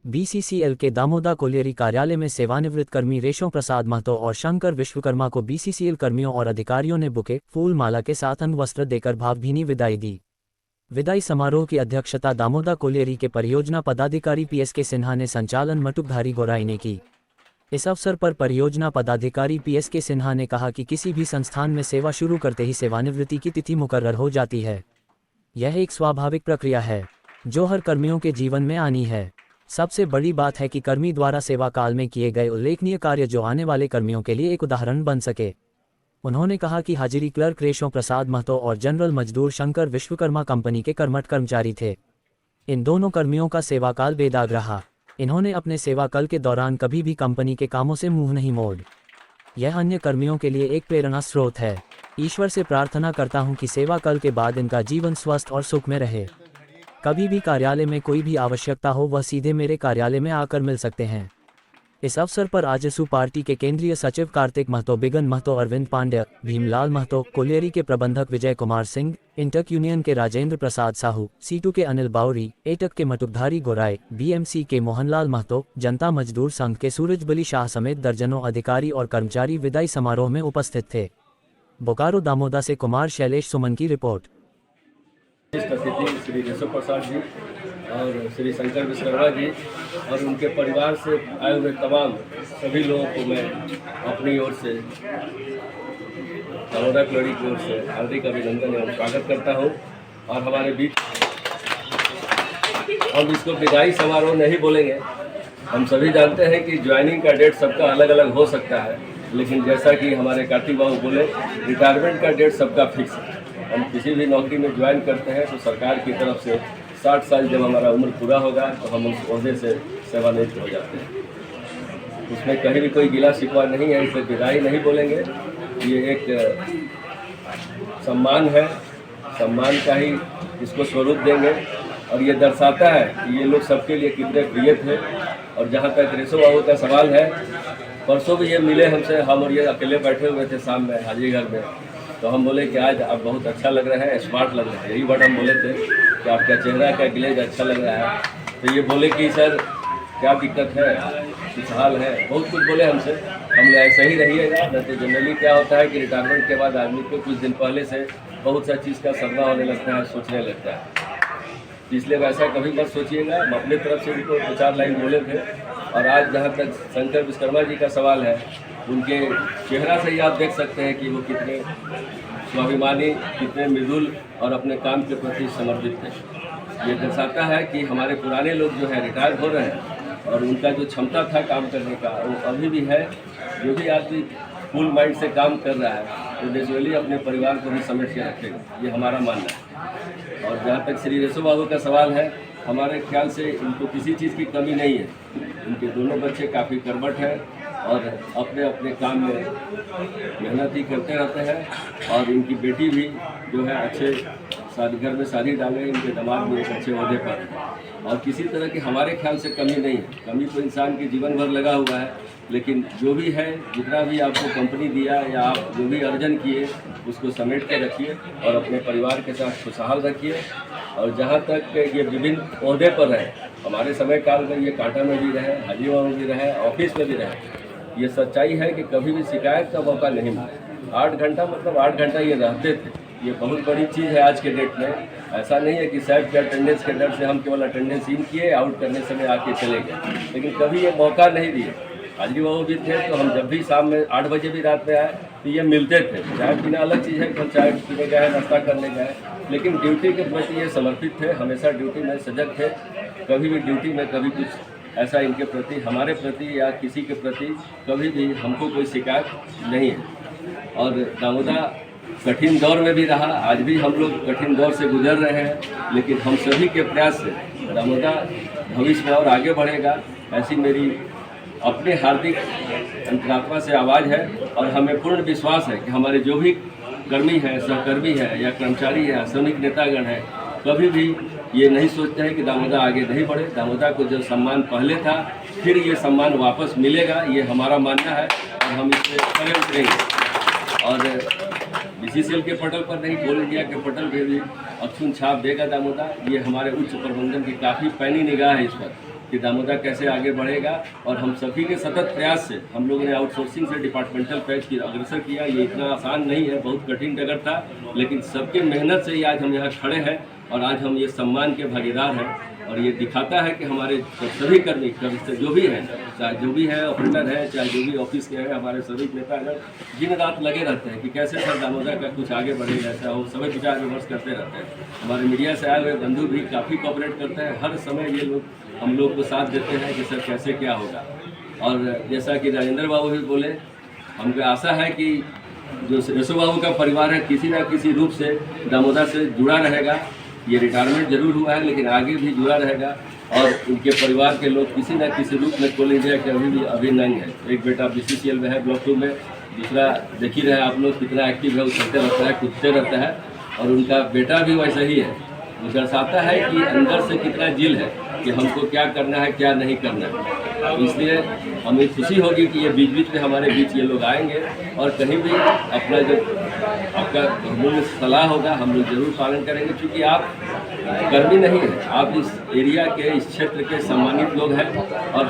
BCCL के Damoda colliery कार्यालय में सेवानिवृत्त कर्मी रेशम प्रसाद महतो और शंकर विश्वकर्मा को बीसीसीएल कर्मियों और अधिकारियों ने बुके, फूल माला के साथ अंगवस्त्र देकर भावभीनी विदाई दी। विदाई समारोह की अध्यक्षता दामोदा कोलियरी के परियोजना पदाधिकारी पीएसके सिन्हा ने संचालन मटुकधारी गोराई ने की। इस अवसर पर परियोजना पदाधिकारी पीएसके सिन्हा ने कहा कि किसी भी संस्थान में सेवा शुरू करते ही सेवानिवृत्ति की तिथि मुकर्रर हो जाती है। यह एक स्वाभाविक प्रक्रिया है जो हर कर्मियों के जीवन में आनी है। सबसे बड़ी बात है कि कर्मी द्वारा सेवा काल में किए गए उल्लेखनीय कार्य जो आने वाले कर्मियों के लिए एक उदाहरण बन सके। उन्होंने कहा कि हाजिरी क्लर्क रेशम प्रसाद महतो और जनरल मजदूर शंकर विश्वकर्मा कंपनी के कर्मठ कर्मचारी थे। इन दोनों कर्मियों का सेवाकाल बेदाग रहा। इन्होंने अपने सेवाकाल के दौरान कभी भी कंपनी के कामों से मुंह नहीं मोड़। यह अन्य कर्मियों के लिए एक प्रेरणा स्रोत है। ईश्वर से प्रार्थना करता हूं कि सेवाकाल के बाद इनका जीवन स्वस्थ और सुख में रहे। कभी भी कार्यालय में कोई भी आवश्यकता हो वह सीधे मेरे कार्यालय में आकर मिल सकते हैं। इस अवसर पर आजसू पार्टी के केंद्रीय सचिव कार्तिक महतो, बिगन महतो, अरविंद पांड्य, भीमलाल महतो, कोलियरी के प्रबंधक विजय कुमार सिंह, इंटक यूनियन के राजेंद्र प्रसाद साहू, सीटू के अनिल बाउरी, एटक के मटुकधारी गोराई, बीएमसी के मोहनलाल महतो, जनता मजदूर संघ के सूरजबली शाह समेत दर्जनों अधिकारी और कर्मचारी विदाई समारोह में उपस्थित थे। बोकारो दामोदा से कुमार शैलेश सुमन की रिपोर्ट। श्री रेशम प्रसाद जी और श्री शंकर विश्वकर्मा जी और उनके परिवार से आए हुए तमाम सभी लोगों को मैं अपनी ओर से दामोदा कोलियरी की ओर से हार्दिक अभिनंदन एवं स्वागत करता हूं। और हमारे बीच हम इसको विदाई समारोह नहीं बोलेंगे। हम सभी जानते हैं कि ज्वाइनिंग का डेट सबका अलग अलग हो सकता है, लेकिन जैसा कि हमारे कार्तिक बाबू बोले, रिटायरमेंट का डेट सबका फिक्स है। हम किसी भी नौकरी में ज्वाइन करते हैं तो सरकार की तरफ से 60 साल जब हमारा उम्र पूरा होगा तो हम उस ओहदे से सेवानिवृत्त हो जाते हैं। उसमें कहीं भी कोई गिला शिकवा नहीं है, इसलिए विदाई नहीं बोलेंगे। ये एक सम्मान है, सम्मान का ही इसको स्वरूप देंगे और ये दर्शाता है कि ये लोग सबके लिए कितने प्रिय थे। और जहाँ तक रेशम बाबू का सवाल है, परसों भी ये मिले हमसे, हम और ये अकेले बैठे हुए थे शाम में हाजी घर में, तो हम बोले कि आज आप बहुत अच्छा लग रहा है, स्मार्ट लग रहा है। यही वर्ड हम बोले थे कि आपका चेहरा का ग्लेज अच्छा लग रहा है। तो ये बोले कि सर क्या दिक्कत है, कुछ हाल है, बहुत कुछ बोले हमसे। हमने ऐसे ही रहिएगा। न तो जनरली क्या होता है कि रिटायरमेंट के बाद आदमी को कुछ दिन पहले से बहुत सा चीज़ का सदमा होने लगता है, सोचने लगता है। इसलिए वैसा कभी मत सोचिएगा। हम अपने तरफ से उनको 2-4 लाइन बोले थे। और आज जहाँ तक शंकर विश्वकर्मा जी का सवाल है, उनके चेहरा से ही आप देख सकते हैं कि वो कितने स्वाभिमानी, कितने मृदुल और अपने काम के प्रति समर्पित थे। ये दर्शाता है कि हमारे पुराने लोग जो है रिटायर हो रहे हैं और उनका जो क्षमता था काम करने का वो अभी भी है। जो भी आदमी फुल माइंड से काम कर रहा है तो नेचुरली अपने परिवार को भी समेट के रखेगा, ये हमारा मानना है। और जहाँ तक श्री रेशम बाबू का सवाल है, हमारे ख्याल से इनको किसी चीज़ की कमी नहीं है। इनके दोनों बच्चे काफ़ी कर्मठ हैं और अपने अपने काम में मेहनत ही करते रहते हैं। और इनकी बेटी भी जो है अच्छे शादी घर में शादी डाले, इनके दामाद भी एक अच्छे ओहदे पर है। और किसी तरह की हमारे ख्याल से कमी नहीं है। कमी तो इंसान के जीवन भर लगा हुआ है, लेकिन जो भी है, जितना भी आपको कंपनी दिया या आप जो भी अर्जन किए उसको समेट के रखिए और अपने परिवार के साथ खुशहाल रखिए। और जहाँ तक ये विभिन्न ओहदे पर रहे, हमारे समय काल में ये कांटा में भी रहे, हाजीवा में भी रहे, ऑफिस में भी रहे। ये सच्चाई है कि कभी भी शिकायत का मौका नहीं मिला। 8 घंटा मतलब 8 घंटा ये रहते थे। ये बहुत बड़ी चीज़ है आज के डेट में। ऐसा नहीं है कि साहब के अटेंडेंस के डर से हम केवल अटेंडेंस इन किए, आउट करने समय आके चले गए, लेकिन कभी ये मौका नहीं दिए। हाजी बाबू भी थे तो हम जब भी शाम में 8 बजे भी रात में आए तो ये मिलते थे। चाय पीना अलग चीज़ है कि हम चाय पीने गए, नाश्ता करने गए, लेकिन ड्यूटी के प्रति ये समर्पित थे। हमेशा ड्यूटी में सजग थे। कभी भी ड्यूटी में कभी कुछ ऐसा इनके प्रति, हमारे प्रति या किसी के प्रति कभी भी हमको कोई शिकायत नहीं है। और दामोदा कठिन दौर में भी रहा, आज भी हम लोग कठिन दौर से गुजर रहे हैं, लेकिन हम सभी के प्रयास से दामोदा भविष्य में और आगे बढ़ेगा, ऐसी मेरी अपने हार्दिक अंतरात्मा से आवाज़ है। और हमें पूर्ण विश्वास है कि हमारे जो भी कर्मी हैं, सहकर्मी हैं या कर्मचारी हैं, श्रमिक नेतागण हैं, कभी भी ये नहीं सोचते हैं कि दामोदा आगे नहीं बढ़े। दामोदा को जो सम्मान पहले था, फिर ये सम्मान वापस मिलेगा, ये हमारा मानना है और हम इससे खरे उतरेंगे। और बीसीसीएल के पटल पर नहीं, ऑल इंडिया के पटल पर भी अक्षुण छाप देगा दामोदा। ये हमारे उच्च प्रबंधन की काफ़ी पैनी निगाह है इस पर। कि दामोदर कैसे आगे बढ़ेगा। और हम सभी के सतत प्रयास से हम लोगों ने आउटसोर्सिंग से डिपार्टमेंटल पैच की अग्रसर किया। ये इतना आसान नहीं है, बहुत कठिन डगर था, लेकिन सबके मेहनत से ही आज हम यहाँ खड़े हैं और आज हम ये सम्मान के भागीदार हैं। और ये दिखाता है कि हमारे सभी कर्मी जो भी हैं, चाहे जो भी है ऑपरेटर है, चाहे जो भी ऑफिस के हैं, हमारे सभी नेतागण दिन रात लगे रहते हैं कि कैसे सर दामोदर का कुछ आगे बढ़ेगा, ऐसा हो। सभी विचार विमर्श करते रहते हैं। हमारे मीडिया से आए हुए बंधु भी काफ़ी कोऑपरेट करते हैं। हर समय ये लोग हम लोग को साथ देते हैं कि सर कैसे क्या होगा। और जैसा कि राजेंद्र बाबू भी बोले, हमको आशा है कि जो यशो बाबू का परिवार है किसी न किसी रूप से दामोदर से जुड़ा रहेगा। ये रिटायरमेंट जरूर हुआ है लेकिन आगे भी जुड़ा रहेगा। और उनके परिवार के लोग किसी न किसी रूप में कोल इंडिया के अभी भी अभिनंग है। एक बेटा BCCL में है ब्लॉक 2 में, दूसरा देख ही रहे आप लोग कितना एक्टिव है, उछलते रहता है, कूदते रहता है। और उनका बेटा भी वैसा ही है। वो दर्शाता है कि अंदर से कितना जिल है कि हमको क्या करना है क्या नहीं करना है। तो इसलिए हमें खुशी होगी कि ये बीच बीच में हमारे बीच ये लोग आएंगे और कहीं भी अपना जो आपका मूल्य सलाह होगा हम लोग जरूर पालन करेंगे। क्योंकि आप कर्मी नहीं हैं, आप इस एरिया के, इस क्षेत्र के सम्मानित लोग हैं। और